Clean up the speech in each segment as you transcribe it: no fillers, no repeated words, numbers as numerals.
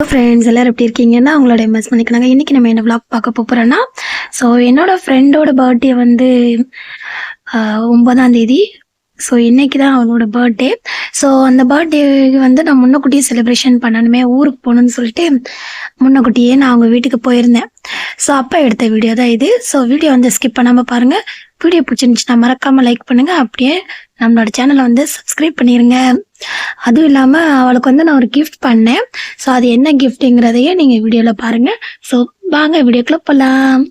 Friends எல்லாரும் எப்படி இருக்கீங்கன்னா அவங்களோட எம்எஸ் பண்ணிக்கிறாங்க. இன்றைக்கி நம்ம என்ன விளாக் பார்க்க போகிறோன்னா, ஸோ என்னோடய ஃப்ரெண்டோட பர்த்டே வந்து 9ஆம் தேதி. ஸோ இன்றைக்கி தான் அவனோட பர்த்டே. ஸோ அந்த பர்த்டே வந்து நான் முன்னக்கூட்டியே செலிப்ரேஷன் பண்ணணுமே, ஊருக்கு போகணுன்னு சொல்லிட்டு முன்னக்கூட்டியே நான் அவங்க வீட்டுக்கு போயிருந்தேன். ஸோ அப்போ எடுத்த வீடியோ தான் இது. ஸோ வீடியோ வந்து ஸ்கிப் பண்ணாமல் பாருங்கள். வீடியோ பிடிச்சிருந்துச்சுன்னா மறக்காமல் லைக் பண்ணுங்கள். அப்படியே நம்மளோட சேனலை வந்து சப்ஸ்கிரைப் பண்ணிடுங்க. அதுவும் இல்லாமல் அவளுக்கு வந்து நான் ஒரு கிஃப்ட் பண்ணேன். ஸோ அது என்ன கிஃப்ட்டுங்கிறதையே நீங்கள் வீடியோவில் பாருங்கள். ஸோ வாங்க வீடியோக்குள்ளே போகலாம்.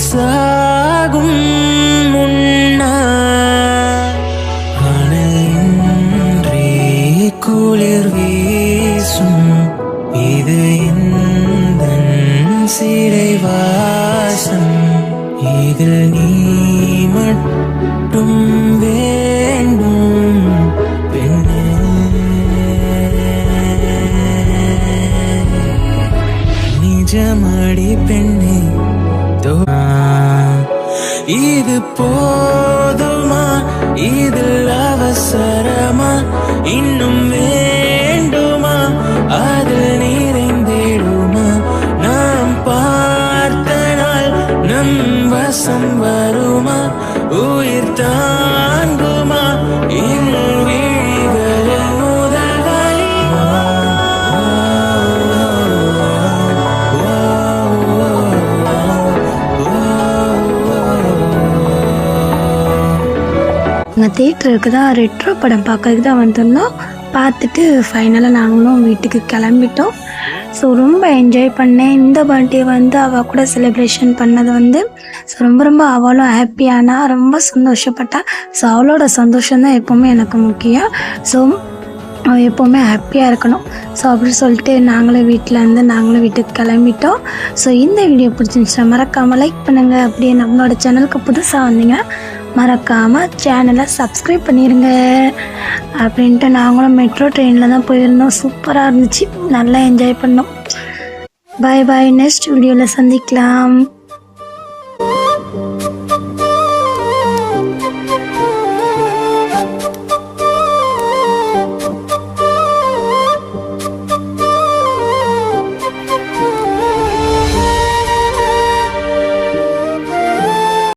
சாகும் முன்னா அனலின்றி குளிர் வீசும் இது எந்தன் சிறைவாசம் இதில் நீ மட்டும் வேண்டும் பெண்ணே நிஜமடி பெண்ணே இது போதுமா இதில் அவசரமா இன்னும் வேண்டுமா அதில் நிறைந்திடுமா நாம் பார்த்த நாள் நம் வசம் வருமா உயிர் தாங்குமா இன்னும் விழிகளில் முதல் வலிமா நாங்கள் தேட்டருக்கு தான் ரெட்ரோ படம் பார்க்கறதுக்கு தான் வந்திருந்தோம். பார்த்துட்டு ஃபைனலாக நாங்களும் வீட்டுக்கு கிளம்பிட்டோம். ஸோ ரொம்ப என்ஜாய் பண்ணேன். இந்த பர்த்டே வந்து அவள் கூட செலிப்ரேஷன் பண்ணது வந்து ஸோ ரொம்ப அவளும் ஹாப்பியானா, ரொம்ப சந்தோஷப்பட்டா. ஸோ அவளோட சந்தோஷம்தான் எப்போவுமே எனக்கு முக்கியம். ஸோ அவள் எப்போவுமே ஹாப்பியாக இருக்கணும். ஸோ அப்படின்னு சொல்லிட்டு நாங்களும் வீட்டுக்கு கிளம்பிட்டோம். ஸோ இந்த வீடியோ பிடிச்சிருந்துச்சுன்னா மறக்காமல் லைக் பண்ணுங்கள். அப்படியே நம்மளோட சேனலுக்கு புதுசாக வந்தீங்கன்னா மறக்காமல் சேனலை சப்ஸ்கிரைப் பண்ணிடுங்க. அப்படின்ட்டு நாங்களும் மெட்ரோ ட்ரெயினில் தான் போயிருந்தோம். சூப்பராக இருந்துச்சு, நல்லா என்ஜாய் பண்ணோம். பாய் பாய், நெக்ஸ்ட் வீடியோவில் சந்திக்கலாம்.